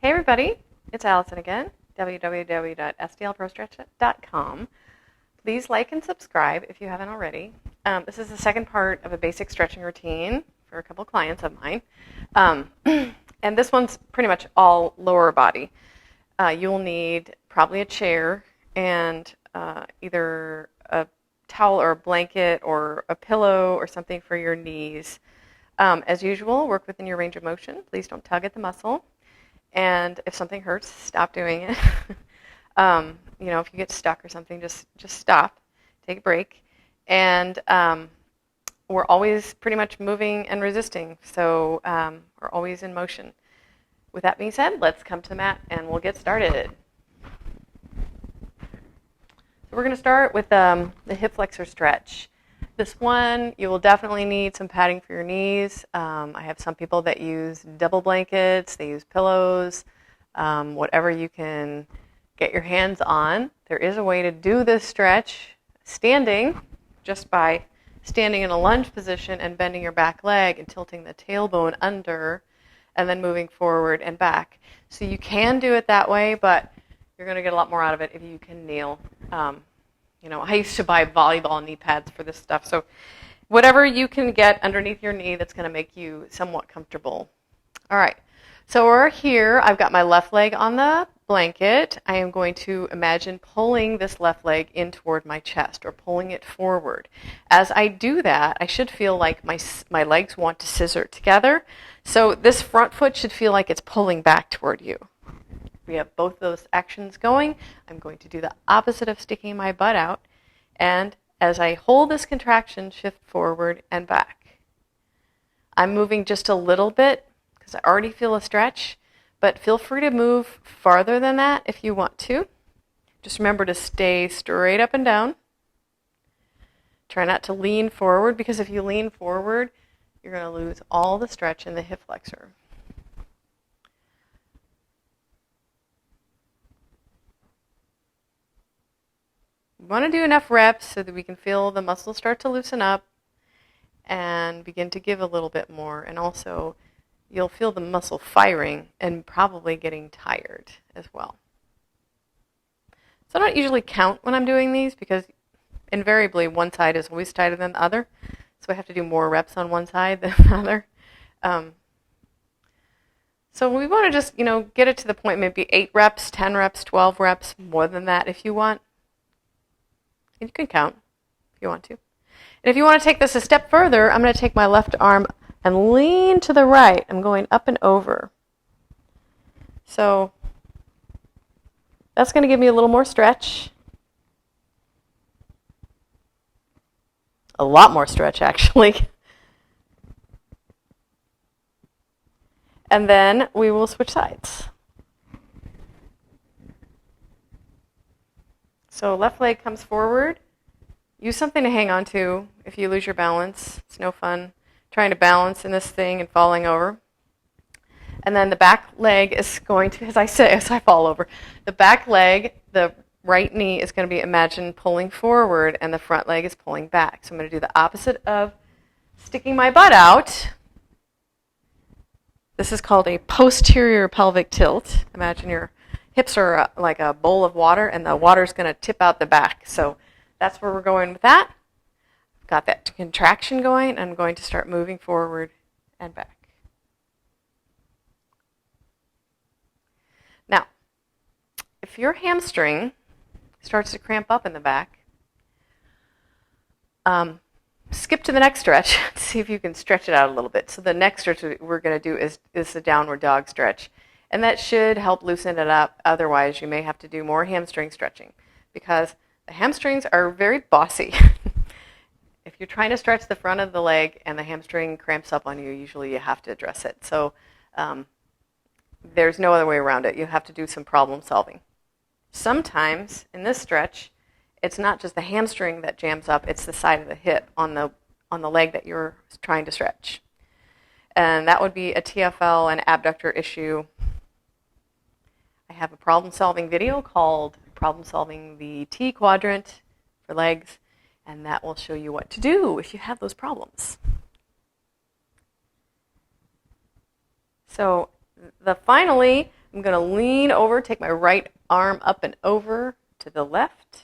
Hey everybody, it's Allison again, www.sdlprostretch.com. Please like and subscribe if you haven't already. This is the second part of a basic stretching routine for a couple clients of mine. And this one's pretty much all lower body. You'll need probably a chair and either a towel or a blanket or a pillow or something for your knees. As usual, work within your range of motion. Please don't tug at the muscle. And if something hurts, stop doing it. If you get stuck or something, just stop, take a break. And we're always pretty much moving and resisting, so we're always in motion. With that being said, let's come to the mat and we'll get started. So we're going to start with the hip flexor stretch. This one, you will definitely need some padding for your knees. I have some people that use double blankets, they use pillows, whatever you can get your hands on. There is a way to do this stretch standing, just by standing in a lunge position and bending your back leg and tilting the tailbone under and then moving forward and back. So you can do it that way, but you're going to get a lot more out of it if you can kneel. I used to buy volleyball knee pads for this stuff. So whatever you can get underneath your knee that's going to make you somewhat comfortable. All right. So we're here. I've got my left leg on the blanket. I am going to imagine pulling this left leg in toward my chest or pulling it forward. As I do that, I should feel like my legs want to scissor together. So this front foot should feel like it's pulling back toward you. We have both those actions going. I'm going to do the opposite of sticking my butt out. And as I hold this contraction, shift forward and back. I'm moving just a little bit because I already feel a stretch, but feel free to move farther than that if you want to. Just remember to stay straight up and down. Try not to lean forward, because if you lean forward, you're going to lose all the stretch in the hip flexor. We want to do enough reps so that we can feel the muscles start to loosen up and begin to give a little bit more. And also, you'll feel the muscle firing and probably getting tired as well. So I don't usually count when I'm doing these, because invariably one side is always tighter than the other. So I have to do more reps on one side than the other. So we want to just, get it to the point, maybe 8 reps, 10 reps, 12 reps, more than that if you want. And you can count if you want to. And if you want to take this a step further, I'm going to take my left arm and lean to the right. I'm going up and over. So that's going to give me a little more stretch. A lot more stretch, actually. And then we will switch sides. So left leg comes forward. Use something to hang on to if you lose your balance. It's no fun trying to balance in this thing and falling over. And then the back leg is going to, as I fall over, the back leg, the right knee is going to be imagined pulling forward, and the front leg is pulling back. So I'm going to do the opposite of sticking my butt out. This is called a posterior pelvic tilt. Imagine your hips are like a bowl of water, and the water's going to tip out the back. So that's where we're going with that. I've got that contraction going. I'm going to start moving forward and back. Now, if your hamstring starts to cramp up in the back, skip to the next stretch. See if you can stretch it out a little bit. So the next stretch we're going to do is the downward dog stretch. And that should help loosen it up. Otherwise, you may have to do more hamstring stretching, because the hamstrings are very bossy. If you're trying to stretch the front of the leg and the hamstring cramps up on you, usually you have to address it. So there's no other way around it. You have to do some problem solving. Sometimes in this stretch, it's not just the hamstring that jams up, it's the side of the hip on the leg that you're trying to stretch. And that would be a TFL and abductor issue. I have a problem-solving video called Problem Solving the T Quadrant for Legs, and that will show you what to do if you have those problems. So finally, I'm going to lean over, take my right arm up and over to the left.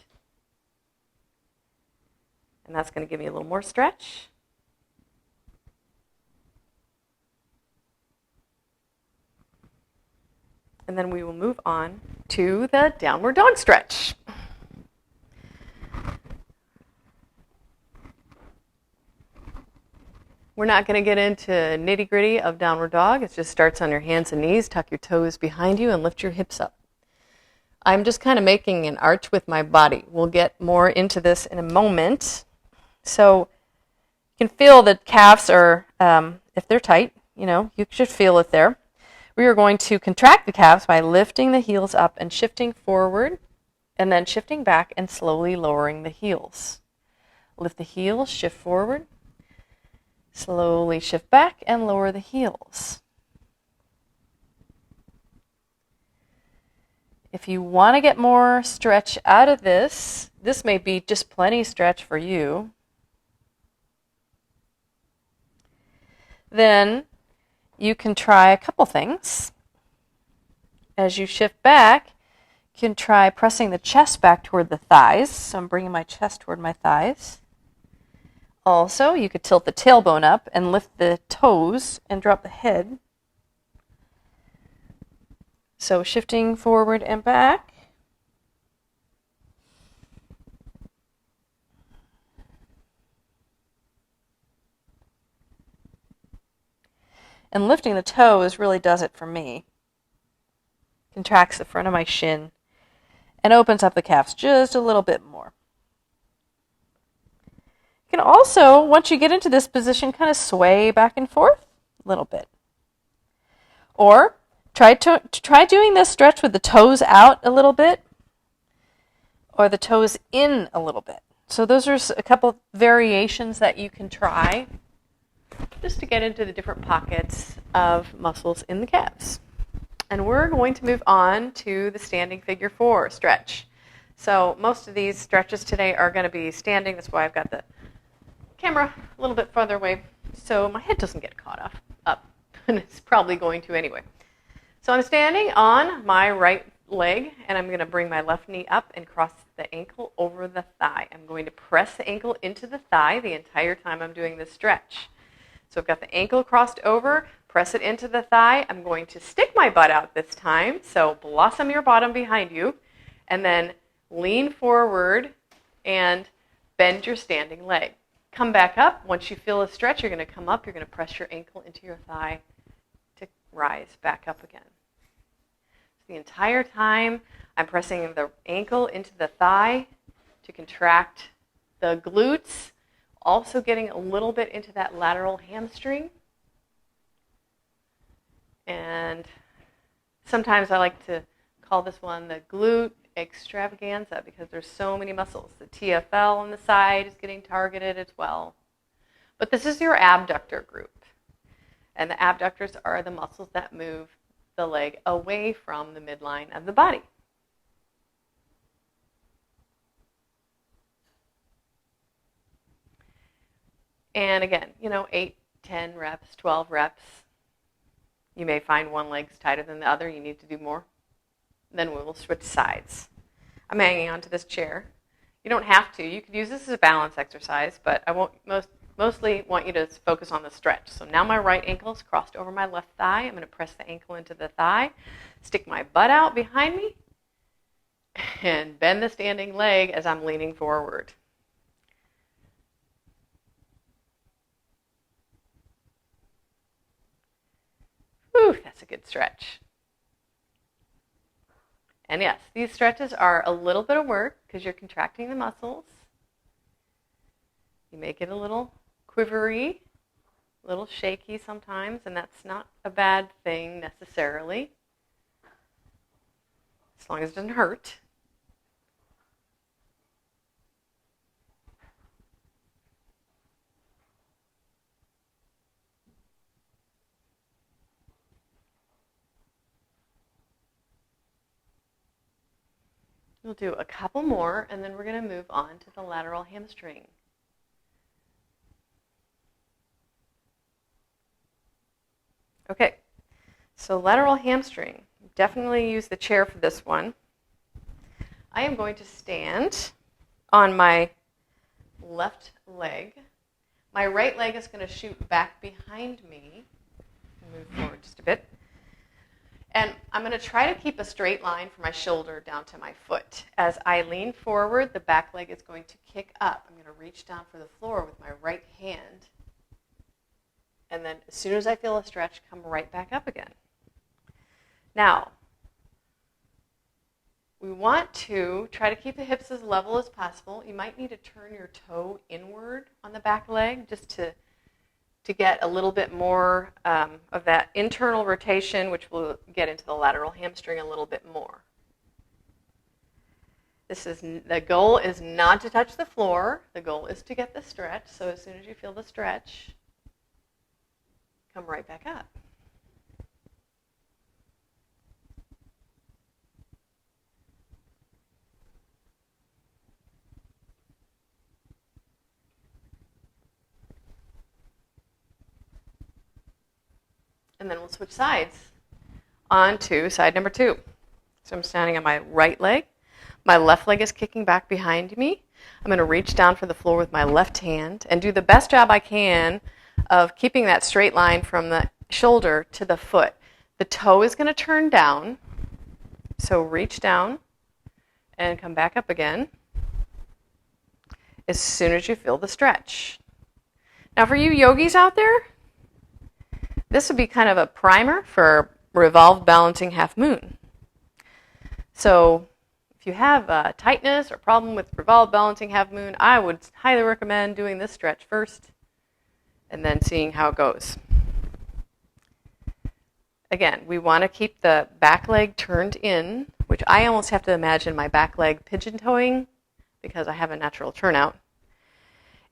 And that's going to give me a little more stretch. And then we will move on to the downward dog stretch. We're not going to get into nitty-gritty of downward dog. It just starts on your hands and knees. Tuck your toes behind you and lift your hips up. I'm just kind of making an arch with my body. We'll get more into this in a moment. So you can feel the calves are, if they're tight, you should feel it there. We are going to contract the calves by lifting the heels up and shifting forward, and then shifting back and slowly lowering the heels. Lift the heels, shift forward. Slowly shift back and lower the heels. If you want to get more stretch out of this, this may be just plenty stretch for you. Then you can try a couple things. As you shift back, you can try pressing the chest back toward the thighs. So I'm bringing my chest toward my thighs. Also, you could tilt the tailbone up and lift the toes and drop the head. So shifting forward and back. And lifting the toes really does it for me. Contracts the front of my shin and opens up the calves just a little bit more. You can also, once you get into this position, kind of sway back and forth a little bit. Or try doing this stretch with the toes out a little bit or the toes in a little bit. So those are a couple variations that you can try just to get into the different pockets of muscles in the calves. And we're going to move on to the standing figure 4 stretch. So most of these stretches today are going to be standing. That's why I've got the camera a little bit farther away so my head doesn't get caught up. And it's probably going to anyway. So I'm standing on my right leg, and I'm going to bring my left knee up and cross the ankle over the thigh. I'm going to press the ankle into the thigh the entire time I'm doing this stretch. So I've got the ankle crossed over, press it into the thigh. I'm going to stick my butt out this time, so blossom your bottom behind you, and then lean forward and bend your standing leg. Come back up. Once you feel a stretch, you're going to come up. You're going to press your ankle into your thigh to rise back up again. So the entire time, I'm pressing the ankle into the thigh to contract the glutes, also getting a little bit into that lateral hamstring. And sometimes I like to call this one the glute extravaganza because there's so many muscles. The TFL on the side is getting targeted as well. But this is your abductor group. And the abductors are the muscles that move the leg away from the midline of the body. And again, 8, 10 reps, 12 reps. You may find one leg's tighter than the other. You need to do more. Then we will switch sides. I'm hanging onto this chair. You don't have to. You could use this as a balance exercise, but I won't mostly want you to focus on the stretch. So now my right ankle is crossed over my left thigh. I'm going to press the ankle into the thigh, stick my butt out behind me, and bend the standing leg as I'm leaning forward. Whew, that's a good stretch. And yes, these stretches are a little bit of work because you're contracting the muscles. You may get a little quivery, a little shaky sometimes, and that's not a bad thing necessarily, as long as it doesn't hurt. We'll do a couple more, and then we're going to move on to the lateral hamstring. Okay, so lateral hamstring. definitely use the chair for this one. I am going to stand on my left leg. My right leg is going to shoot back behind me. Move forward just a bit. And I'm going to try to keep a straight line from my shoulder down to my foot. As I lean forward, the back leg is going to kick up. I'm going to reach down for the floor with my right hand. And then as soon as I feel a stretch, come right back up again. Now, we want to try to keep the hips as level as possible. You might need to turn your toe inward on the back leg just to get a little bit more of that internal rotation, which will get into the lateral hamstring a little bit more. The goal is not to touch the floor. The goal is to get the stretch. So as soon as you feel the stretch, come right back up. And then we'll switch sides on to side number 2. So I'm standing on my right leg. My left leg is kicking back behind me. I'm going to reach down for the floor with my left hand and do the best job I can of keeping that straight line from the shoulder to the foot. The toe is going to turn down. So reach down and come back up again as soon as you feel the stretch. Now for you yogis out there, this would be kind of a primer for revolved balancing half moon. So if you have tightness or problem with revolved balancing half moon, I would highly recommend doing this stretch first and then seeing how it goes. Again, we want to keep the back leg turned in, which I almost have to imagine my back leg pigeon-toeing because I have a natural turnout.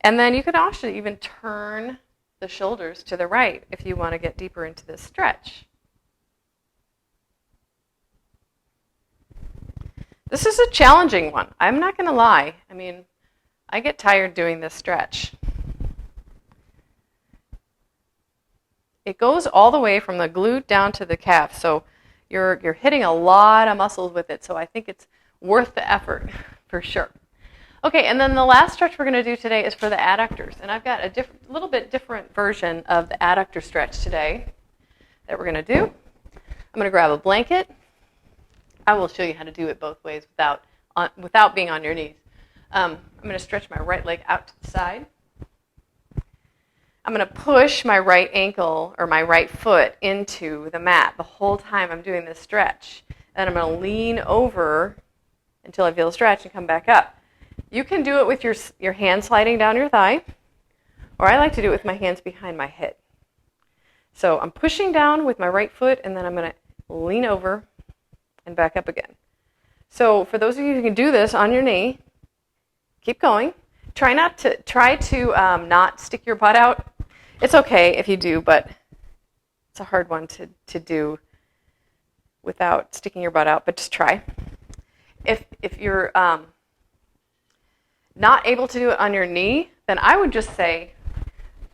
And then you could also even turn the shoulders to the right if you want to get deeper into this stretch. This is a challenging one. I'm not going to lie. I mean, I get tired doing this stretch. It goes all the way from the glute down to the calf, so you're hitting a lot of muscles with it, so I think it's worth the effort for sure. Okay, and then the last stretch we're going to do today is for the adductors. And I've got a little bit different version of the adductor stretch today that we're going to do. I'm going to grab a blanket. I will show you how to do it both ways without being on your knees. I'm going to stretch my right leg out to the side. I'm going to push my right ankle or my right foot into the mat the whole time I'm doing this stretch. Then I'm going to lean over until I feel a stretch and come back up. You can do it with your hand sliding down your thigh, or I like to do it with my hands behind my head. So I'm pushing down with my right foot, and then I'm going to lean over and back up again. So for those of you who can do this on your knee, keep going. Try to not stick your butt out. It's okay if you do, but it's a hard one to do without sticking your butt out, but just try. If you're not able to do it on your knee, then I would just say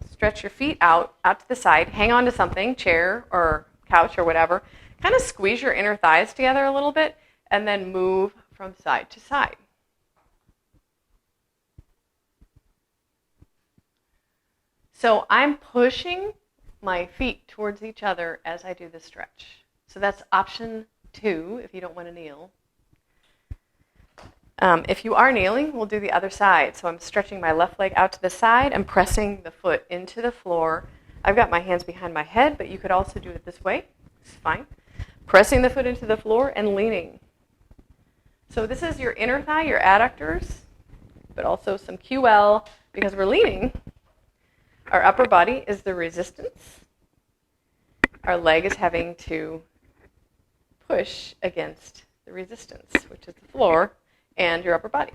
stretch your feet out to the side, hang on to something, chair or couch or whatever, kind of squeeze your inner thighs together a little bit, and then move from side to side. So I'm pushing my feet towards each other as I do the stretch. So that's option 2 if you don't want to kneel. If you are kneeling, we'll do the other side. So I'm stretching my left leg out to the side and pressing the foot into the floor. I've got my hands behind my head, but you could also do it this way. It's fine. Pressing the foot into the floor and leaning. So this is your inner thigh, your adductors, but also some QL because we're leaning. Our upper body is the resistance. Our leg is having to push against the resistance, which is the floor and your upper body.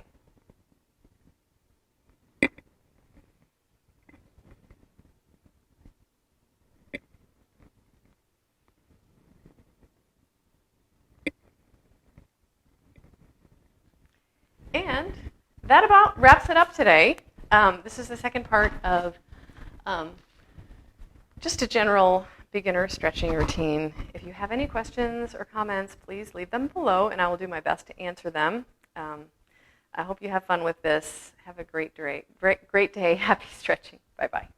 And that about wraps it up today. This is the second part of just a general beginner stretching routine. If you have any questions or comments, please leave them below, and I will do my best to answer them. I hope you have fun with this. Have a great day. Happy stretching. Bye-bye.